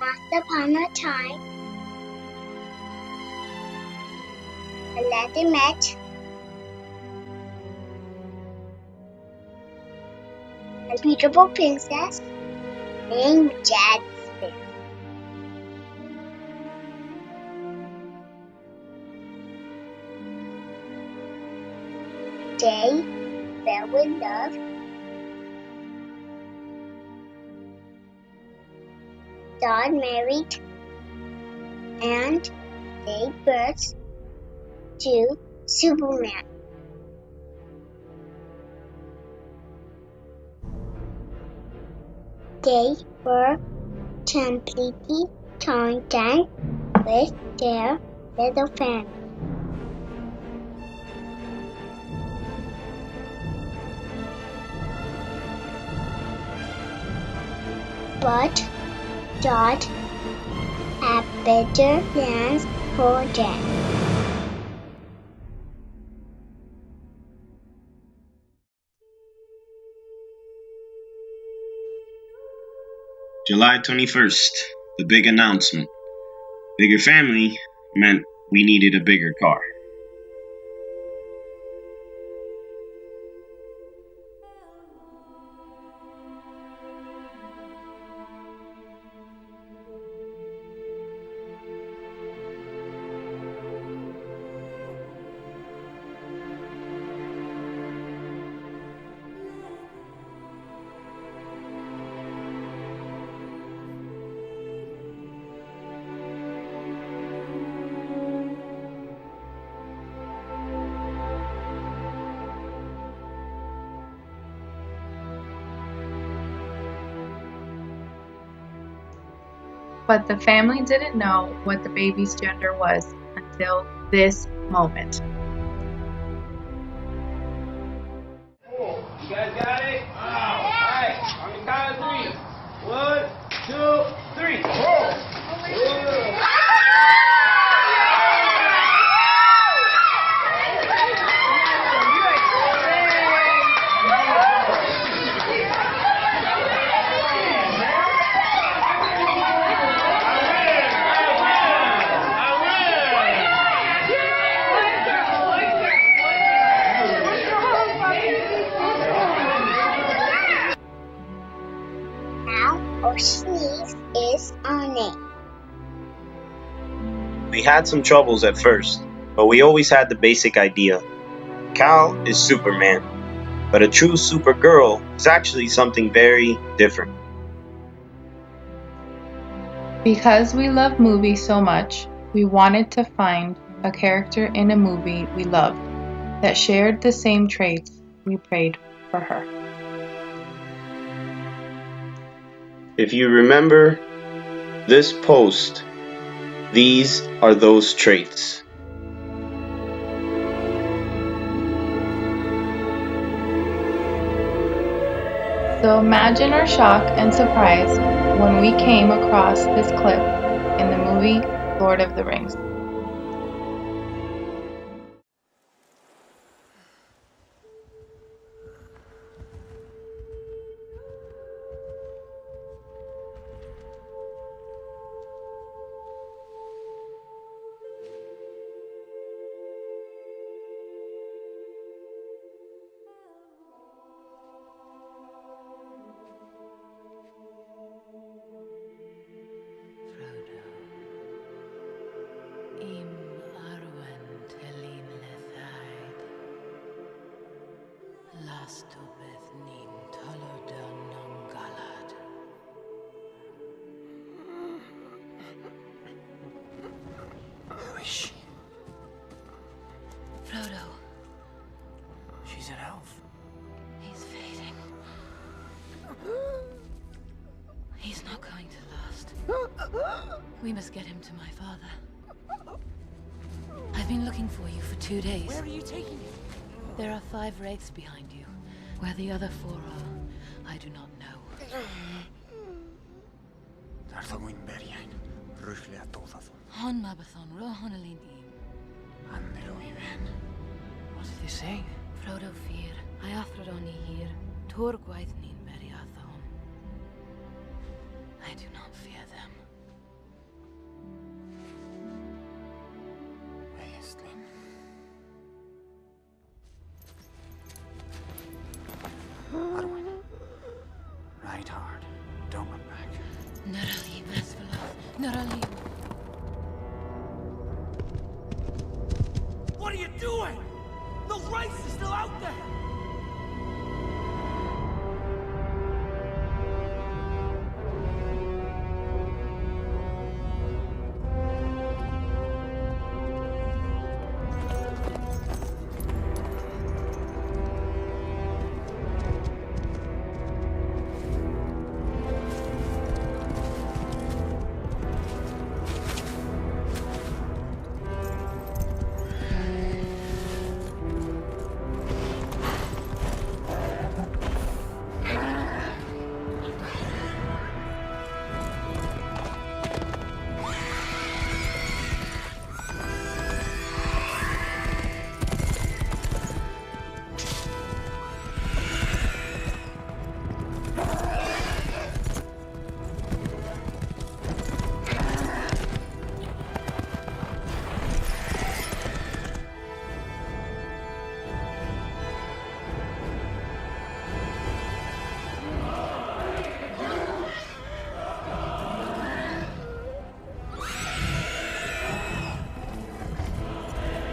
Once upon a time, a lady met a beautiful princess named Jasmine. They fell in love got married, and gave birth to Superman. They were completely content with their little family. But God had better plans for them. July 21st, the big announcement. Bigger family meant we needed a bigger car. But the family didn't know what the baby's gender was until this moment. You guys got it? Wow. All right. On the count of 3. 1, 2, 3. Whoa. Sneeze is our name. We had some troubles at first, but we always had the basic idea. Cal is Superman, but a true Supergirl is actually something very different. Because we love movies so much, we wanted to find a character in a movie we loved that shared the same traits. We prayed for her. If you remember this post, these are those traits. So imagine our shock and surprise when we came across this clip in the movie Lord of the Rings. Arwen telin lethaid. Lastobeth nin tolodan galad. Who is she? Frodo, She's an elf. he's fading. He's not going to last. We must get him to my father. I've been looking for you for 2 days. Where are you taking me? There are 5 wraiths behind you. Where the other 4 are, I do not know. Darthawin Beriain, Rushlia Tothathon, Hon Mabathon, Rohonalin Im. Andelo Iven. What did they say? Frodo fear, Iathroni here, Torgwaith nin Beriathon. I do not fear them. Fight hard. Don't look back. Naralim, Asfalov, Naralim. What are you doing? The rice is still out there!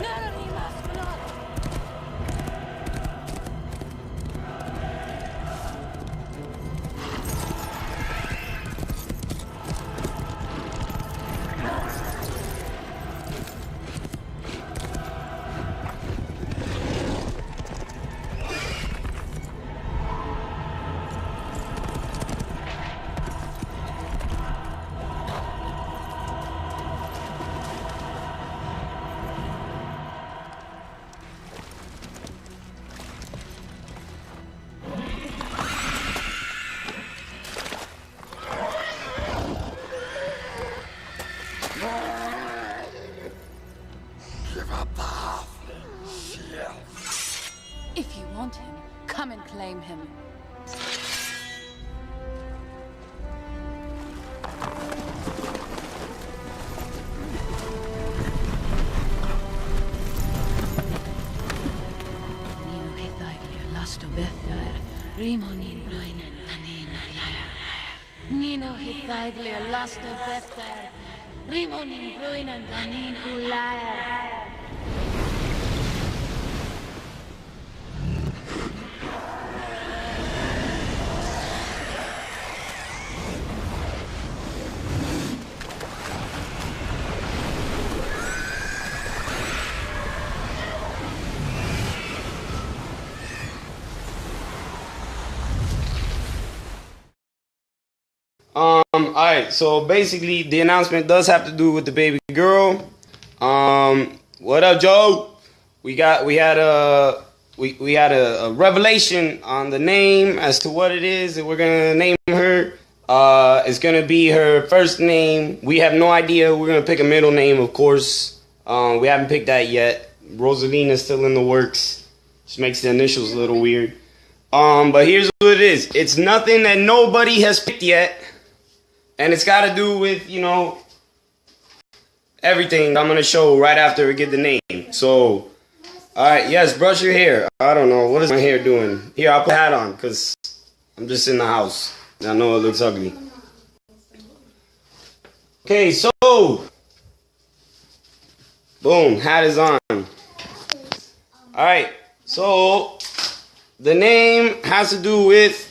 Naralim, Asfalov. Give up the half. If you want him, come and claim him. Nino Hithaglia, Lasto Bethdair, Rimonin Roinen, Tanina Nino Hithaglia, Lasto Bethdair, Rimonin Roinen, Tanin Hulaya. Alright, so basically the announcement does have to do with the baby girl. What up, Joe? We had a revelation on the name as to what it is that we're gonna name her. It's gonna be her first name. We have no idea. We're gonna pick a middle name, of course. We haven't picked that yet. Rosalina's still in the works. Which makes the initials a little weird. But here's what it is. It's nothing that nobody has picked yet. And it's got to do with, everything I'm going to show right after we get the name. So, alright, yes, brush your hair. I don't know. What is my hair doing? Here, I'll put a hat on because I'm just in the house. I know it looks ugly. Okay, so, boom, hat is on. Alright, so, the name has to do with,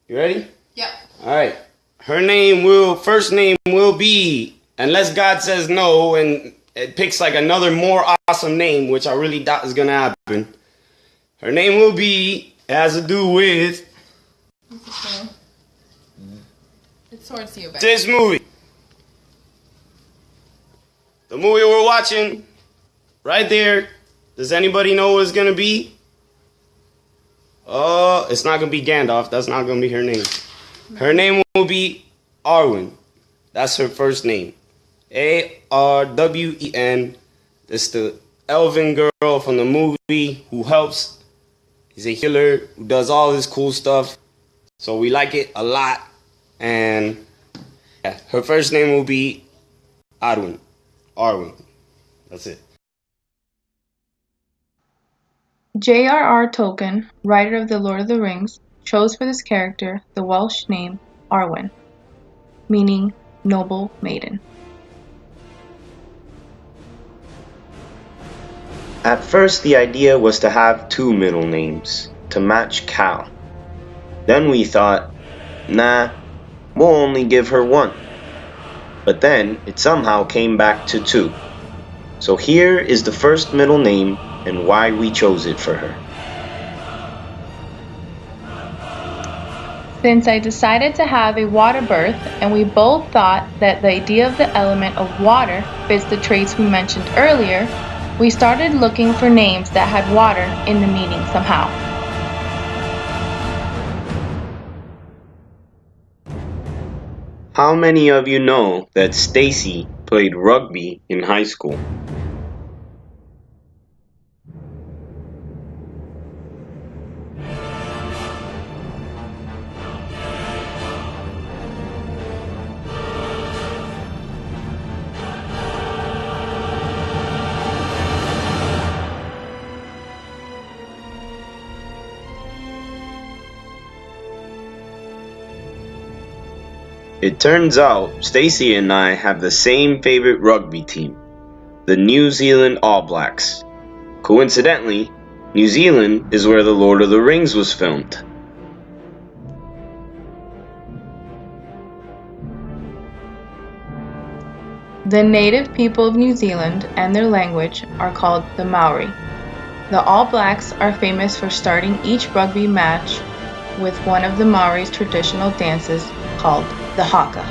you ready? Yep. Alright. Her first name will be, unless God says no and it picks like another more awesome name, which I really doubt is going to happen. Her name will be, it has to do with It's towards you, babe. this movie. The movie we're watching, right there. Does anybody know what it's going to be? It's not going to be Gandalf. That's not going to be her name. Her name will be Arwen. That's her first name. Arwen. That's the elven girl from the movie who helps. He's a healer who does all this cool stuff. So we like it a lot. And yeah, her first name will be Arwen. Arwen. That's it. J.R.R. Tolkien, writer of The Lord of the Rings, chose for this character the Welsh name Arwen, meaning noble maiden. At first, the idea was to have 2 middle names to match Cal. Then we thought, nah, we'll only give her 1. But then it somehow came back to 2. So here is the first middle name and why we chose it for her. Since I decided to have a water birth and we both thought that the idea of the element of water fits the traits we mentioned earlier, we started looking for names that had water in the meaning somehow. How many of you know that Stacy played rugby in high school? It turns out Stacy and I have the same favorite rugby team, the New Zealand All Blacks. Coincidentally, New Zealand is where The Lord of the Rings was filmed. The native people of New Zealand and their language are called the Maori. The All Blacks are famous for starting each rugby match with one of the Maori's traditional dances called the haka.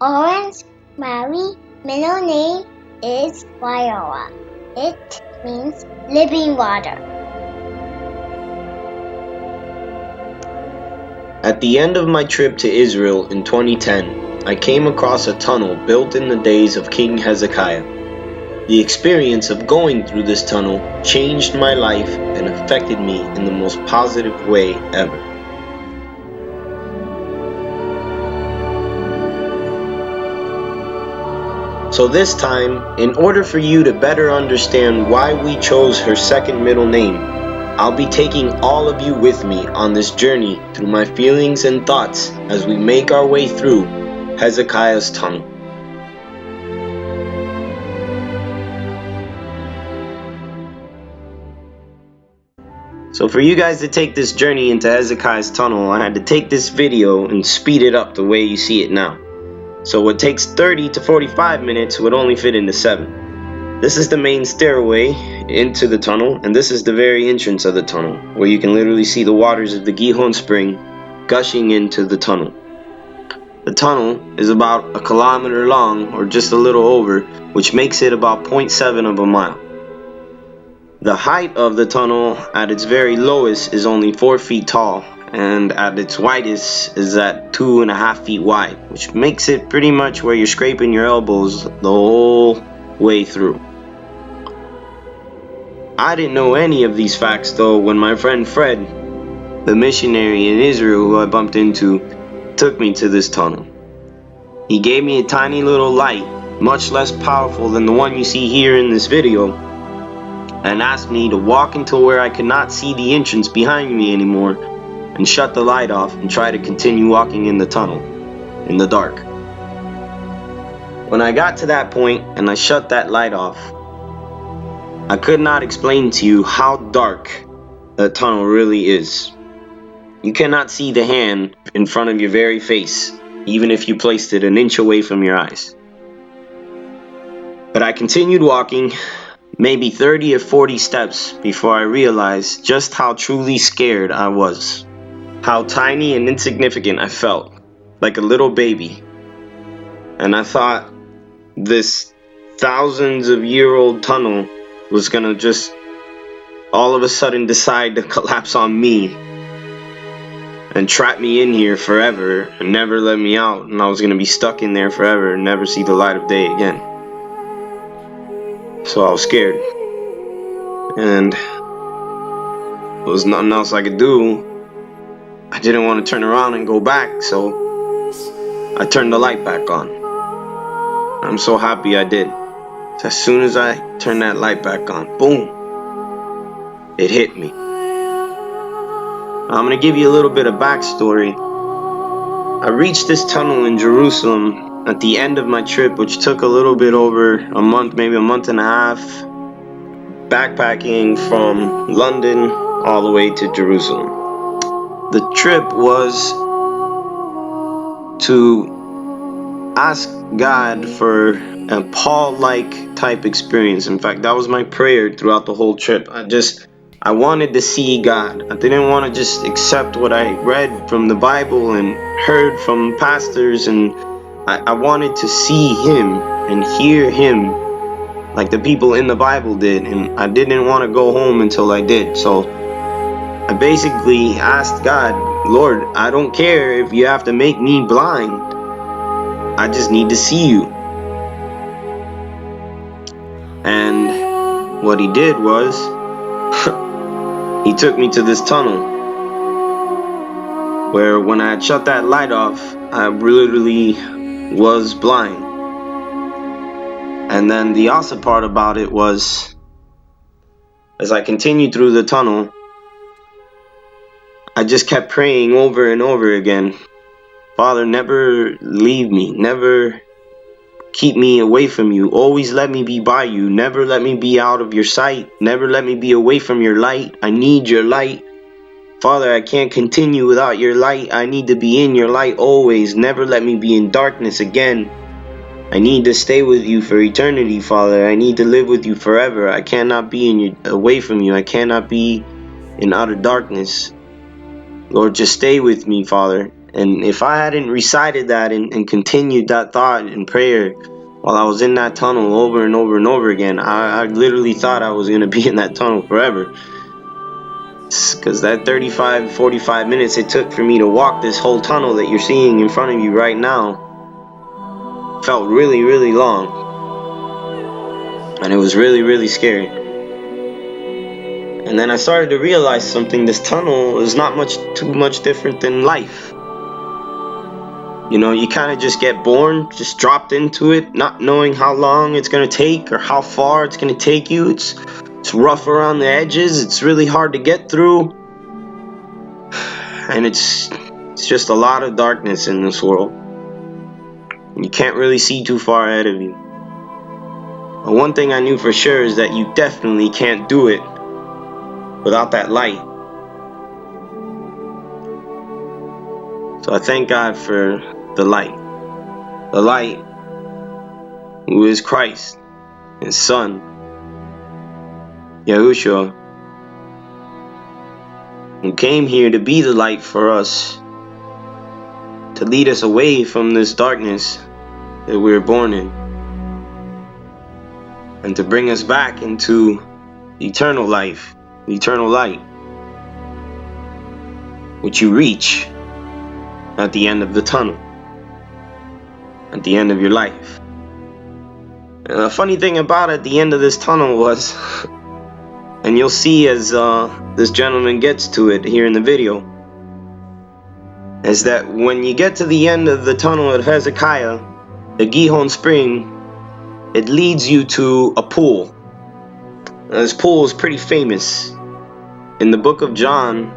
Arwen's middle name is Viola. It means living water. At the end of my trip to Israel in 2010, I came across a tunnel built in the days of King Hezekiah. The experience of going through this tunnel changed my life and affected me in the most positive way ever. So this time, in order for you to better understand why we chose her second middle name, I'll be taking all of you with me on this journey through my feelings and thoughts as we make our way through Hezekiah's tunnel. So for you guys to take this journey into Hezekiah's tunnel, I had to take this video and speed it up the way you see it now. So what takes 30 to 45 minutes would only fit into 7. This is the main stairway into the tunnel, and this is the very entrance of the tunnel, where you can literally see the waters of the Gihon Spring gushing into the tunnel. The tunnel is about 1 kilometer long, or just a little over, which makes it about 0.7 of a mile. The height of the tunnel at its very lowest is only 4 feet tall, and at its widest is at 2.5 feet wide, which makes it pretty much where you're scraping your elbows the whole way through. I didn't know any of these facts though when my friend Fred, the missionary in Israel who I bumped into, took me to this tunnel. He gave me a tiny little light, much less powerful than the one you see here in this video, and asked me to walk until where I could not see the entrance behind me anymore and shut the light off and try to continue walking in the tunnel in the dark. When I got to that point and I shut that light off, I could not explain to you how dark that tunnel really is. You cannot see the hand in front of your very face, even if you placed it an inch away from your eyes. But I continued walking, maybe 30 or 40 steps before I realized just how truly scared I was. How tiny and insignificant I felt, like a little baby. And I thought this thousands of year old tunnel was gonna just all of a sudden decide to collapse on me and trap me in here forever and never let me out, and I was gonna be stuck in there forever and never see the light of day again. So I was scared, and there was nothing else I could do. I didn't want to turn around and go back, so I turned the light back on. I'm so happy I did. So as soon as I turned that light back on, boom, it hit me. I'm going to give you a little bit of backstory. I reached this tunnel in Jerusalem at the end of my trip, which took a little bit over a month, maybe a month and a half, backpacking from London all the way to Jerusalem. The trip was to ask God for a Paul-like type experience. In fact, that was my prayer throughout the whole trip. I wanted to see God. I didn't want to just accept what I read from the Bible and heard from pastors, and I wanted to see Him and hear Him like the people in the Bible did, and I didn't want to go home until I did. So I basically asked God, Lord, I don't care if you have to make me blind. I just need to see you. And what He did was He took me to this tunnel where when I had shut that light off, I literally was blind. And then the awesome part about it was, as I continued through the tunnel, I just kept praying over and over again, Father, never leave me, never keep me away from you, always let me be by you, never let me be out of your sight, never let me be away from your light. I need your light. Father, I can't continue without your light. I need to be in your light always. Never let me be in darkness again. I need to stay with you for eternity, Father. I need to live with you forever. I cannot be away from you. I cannot be in outer darkness. Lord, just stay with me, Father. And if I hadn't recited that and continued that thought in prayer while I was in that tunnel over and over and over again, I literally thought I was going to be in that tunnel forever. Because that 45 minutes it took for me to walk this whole tunnel that you're seeing in front of you right now felt really, really long. And it was really, really scary. And then I started to realize something. This tunnel is not too much different than life. You know, you kind of just get born, just dropped into it, not knowing how long it's going to take or how far it's going to take you. It's rough around the edges. It's really hard to get through. And it's just a lot of darkness in this world. You can't really see too far ahead of you. But one thing I knew for sure is that you definitely can't do it without that light. So I thank God for the light. The light who is Christ, His Son, Yahushua, who came here to be the light for us, to lead us away from this darkness that we were born in, and to bring us back into eternal life, eternal light, which you reach at the end of the tunnel, at the end of your life. And the funny thing about at the end of this tunnel was, and you'll see as this gentleman gets to it here in the video, is that when you get to the end of the tunnel at Hezekiah, the Gihon Spring, it leads you to a pool. Now, this pool is pretty famous. In the book of John,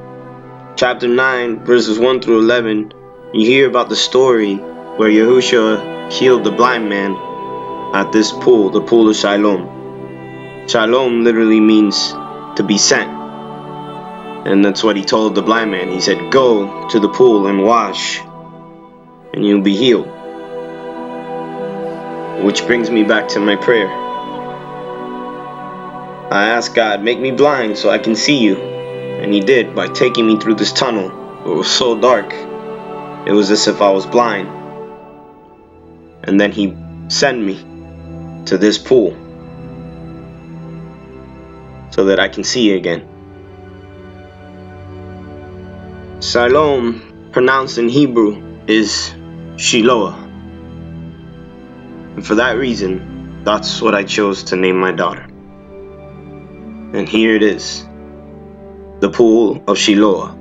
chapter 9, verses 1 through 11, you hear about the story where Yahushua healed the blind man at this pool, the pool of Siloam. Shalom literally means to be sent. And that's what He told the blind man. He said, go to the pool and wash, and you'll be healed. Which brings me back to my prayer. I asked God, make me blind so I can see you. And He did by taking me through this tunnel. It was so dark. It was as if I was blind. And then He sent me to this pool so that I can see again. Siloam, pronounced in Hebrew, is Shiloah. And for that reason, that's what I chose to name my daughter. And here it is, the pool of Shiloah,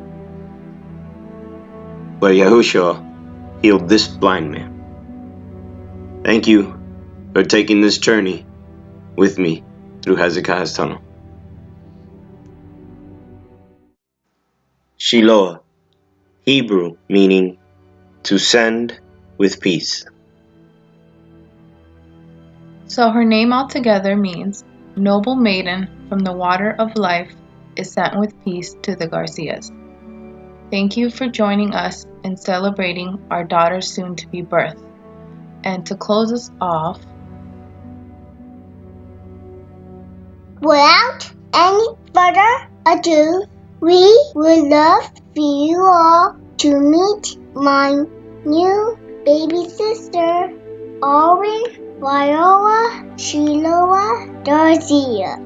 where Yahushua healed this blind man. Thank you for taking this journey with me through Hezekiah's tunnel. Shiloah, Hebrew meaning to send with peace. So her name altogether means noble maiden from the water of life is sent with peace to the Garcias. Thank you for joining us in celebrating our daughter's soon-to-be birth. And to close us off, Without any further ado, we would love for you all to meet my new baby sister, Arwen Viola Shiloah Garcia.